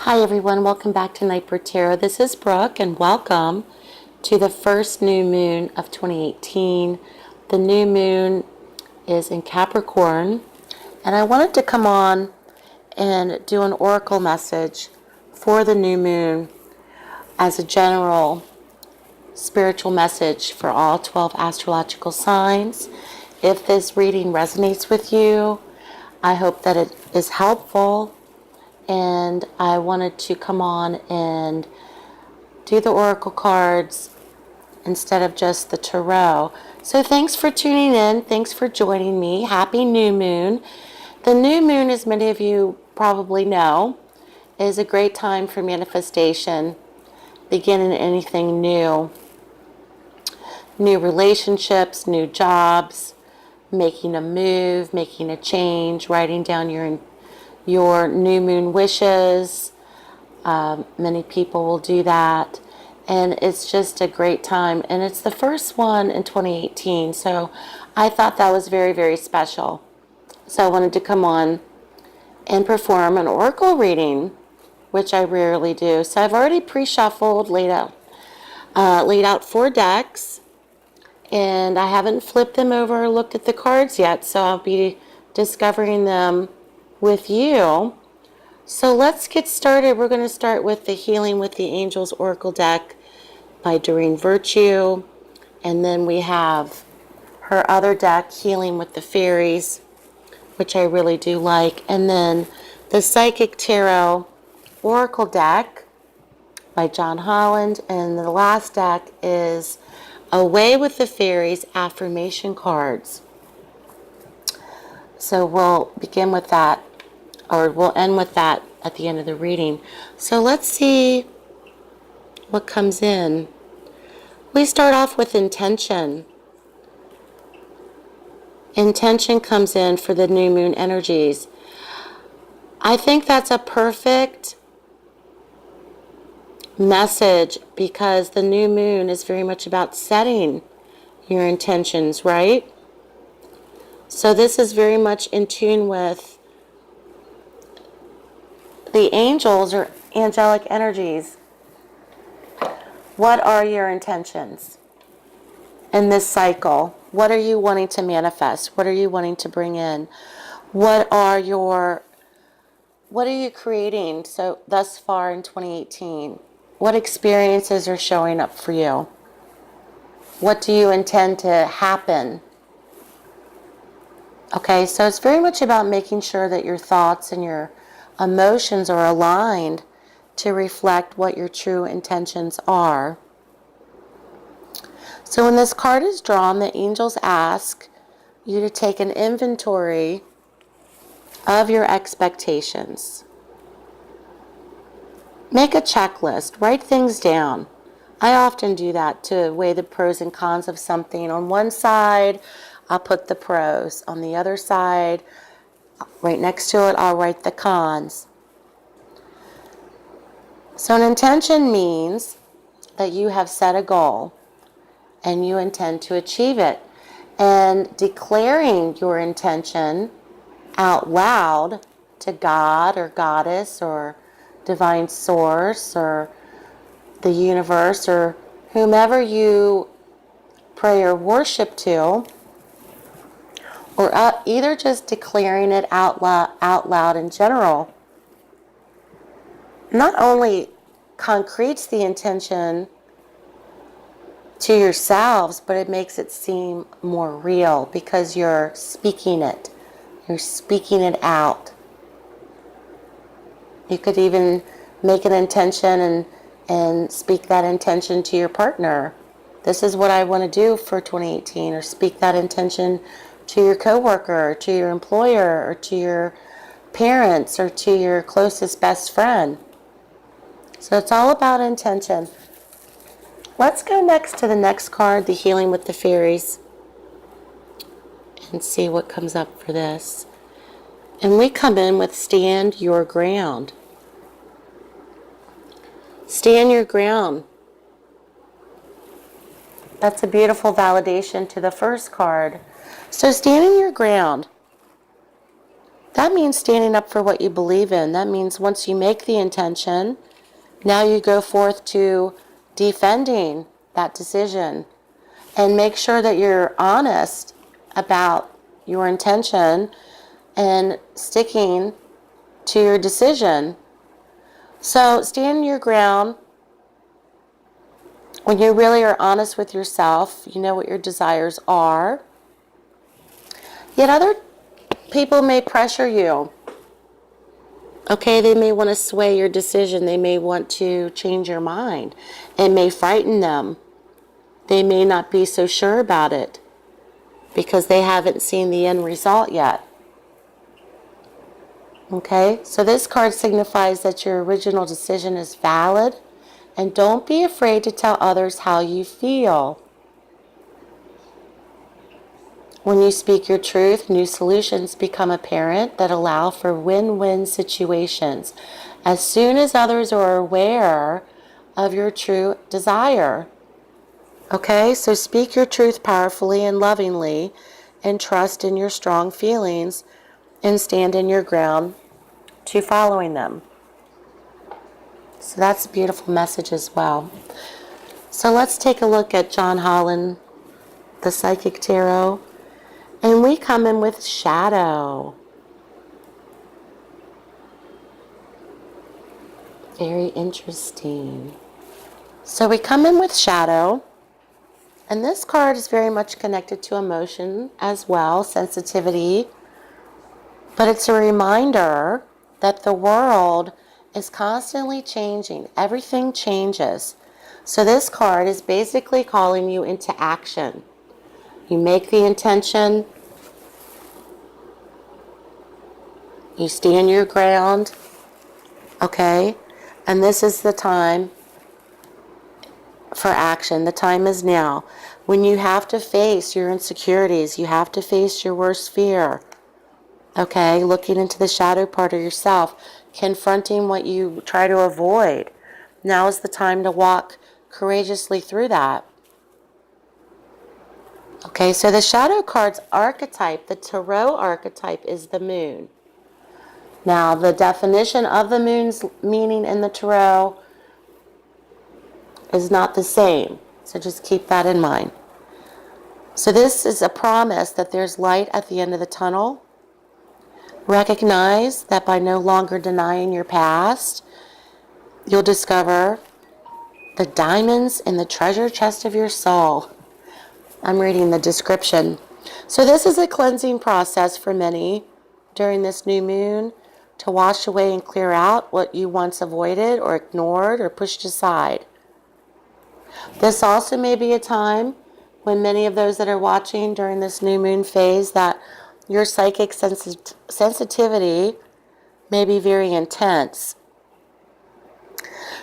Hi everyone, welcome back to Nightbird Tarot. This is Brooke and welcome to the first new moon of 2018. The new moon is in Capricorn and I wanted to come on and do an oracle message for the new moon as a general spiritual message for all 12 astrological signs. If this reading resonates with you, I hope that it is helpful. And I wanted to come on and do the oracle cards instead of just the tarot. So thanks for tuning in. Thanks for joining me. Happy new moon. The new moon, as many of you probably know, is a great time for manifestation, beginning anything new. New relationships, new jobs, making a move, making a change, writing down your new moon wishes. Many people will do that, and it's just a great time, and it's the first one in 2018, so I thought that was very, very special. So I wanted to come on and perform an oracle reading, which I rarely do. So I've already pre-shuffled, laid out 4 decks, and I haven't flipped them over or looked at the cards yet, so I'll be discovering them with you. So let's get started. We're going to start with the Healing with the Angels Oracle deck by Doreen Virtue. And then we have her other deck, Healing with the Fairies, which I really do like. And then the Psychic Tarot Oracle deck by John Holland. And the last deck is Away with the Fairies Affirmation Cards. So we'll begin with that, or we'll end with that at the end of the reading. So let's see what comes in. We start off with intention. Intention comes in for the new moon energies. I think that's a perfect message because the new moon is very much about setting your intentions, right? So this is very much in tune with the angels or angelic energies. What are your intentions in this cycle? What are you wanting to manifest? What are you wanting to bring in? What are you creating so thus far in 2018? What experiences are showing up for you? What do you intend to happen? Okay, so it's very much about making sure that your thoughts and your emotions are aligned to reflect what your true intentions are. So when this card is drawn, the angels ask you to take an inventory of your expectations. Make a checklist, write things down. I often do that to weigh the pros and cons of something. On one side, I'll put the pros. On the other side, right next to it, I'll write the cons. So an intention means that you have set a goal and you intend to achieve it. And declaring your intention out loud to God or Goddess or Divine Source or the universe or whomever you pray or worship to, or either just declaring it out loud in general, not only concretes the intention to yourselves, but it makes it seem more real because you're speaking it. You're speaking it out. You could even make an intention and speak that intention to your partner. This is what I want to do for 2018, or speak that intention to your coworker, or to your employer, or to your parents, or to your closest best friend. So it's all about intention. Let's go next to the next card, the Healing with the Fairies, and see what comes up for this. And we come in with Stand Your Ground. Stand your ground. That's a beautiful validation to the first card. So standing your ground That means standing up for what you believe in. That means once you make the intention, now you go forth to defending that decision and make sure that you're honest about your intention and sticking to your decision. So stand your ground. When you really are honest with yourself, you know what your desires are. Yet other people may pressure you. Okay, they may want to sway your decision. They may want to change your mind. It may frighten them. They may not be so sure about it because they haven't seen the end result yet. Okay, so this card signifies that your original decision is valid, and don't be afraid to tell others how you feel. When you speak your truth, new solutions become apparent that allow for win-win situations as soon as others are aware of your true desire. Okay, so speak your truth powerfully and lovingly, and trust in your strong feelings, and stand in your ground to following them. So that's a beautiful message as well. So let's take a look at John Holland, the Psychic Tarot. And we come in with shadow. Very interesting. So we come in with shadow. And this card is very much connected to emotion as well, sensitivity. But it's a reminder that the world is constantly changing. Everything changes. So this card is basically calling you into action. You make the intention. You stand your ground. Okay? And this is the time for action. The time is now. When you have to face your insecurities, you have to face your worst fear. Okay? Looking into the shadow part of yourself, confronting what you try to avoid. Now is the time to walk courageously through that. Okay, so the shadow card's archetype, the tarot archetype, is the moon. Now, the definition of the moon's meaning in the tarot is not the same, so just keep that in mind. So this is a promise that there's light at the end of the tunnel. Recognize that by no longer denying your past, you'll discover the diamonds in the treasure chest of your soul. I'm reading the description. So this is a cleansing process for many during this new moon to wash away and clear out what you once avoided or ignored or pushed aside. This also may be a time when many of those that are watching during this new moon phase that your psychic sensitivity may be very intense.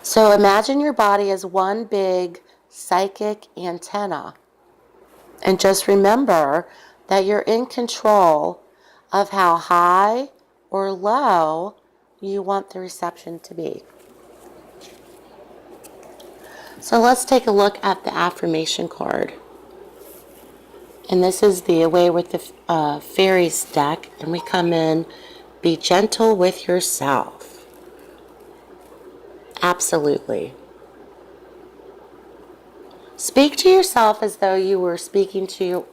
So imagine your body as one big psychic antenna. And just remember that you're in control of how high or low you want the reception to be. So let's take a look at the affirmation card. And this is the Away with the Fairies deck. And we come in, be gentle with yourself. Absolutely. Speak to yourself as though you were speaking to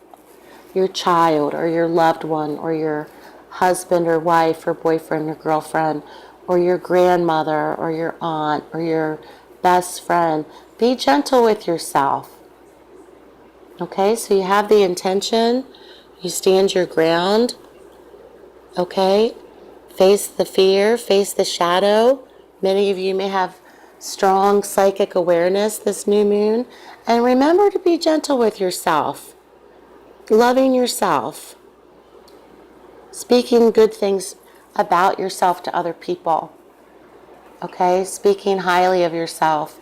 your child or your loved one or your husband or wife or boyfriend or girlfriend or your grandmother or your aunt or your best friend. Be gentle with yourself. Okay, so you have the intention, you stand your ground. Okay, face the fear, face the shadow. Many of you may have strong psychic awareness this new moon. And remember to be gentle with yourself, loving yourself, speaking good things about yourself to other people. Okay, speaking highly of yourself.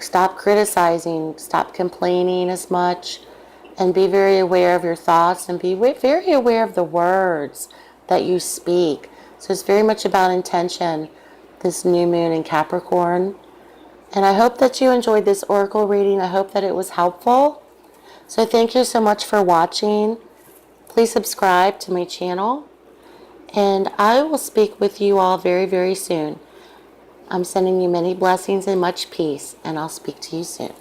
Stop criticizing, stop complaining as much, and be very aware of your thoughts and be very aware of the words that you speak. So it's very much about intention, this new moon in Capricorn. And I hope that you enjoyed this oracle reading. I hope that it was helpful. So thank you so much for watching. Please subscribe to my channel. And I will speak with you all very, very soon. I'm sending you many blessings and much peace, and I'll speak to you soon.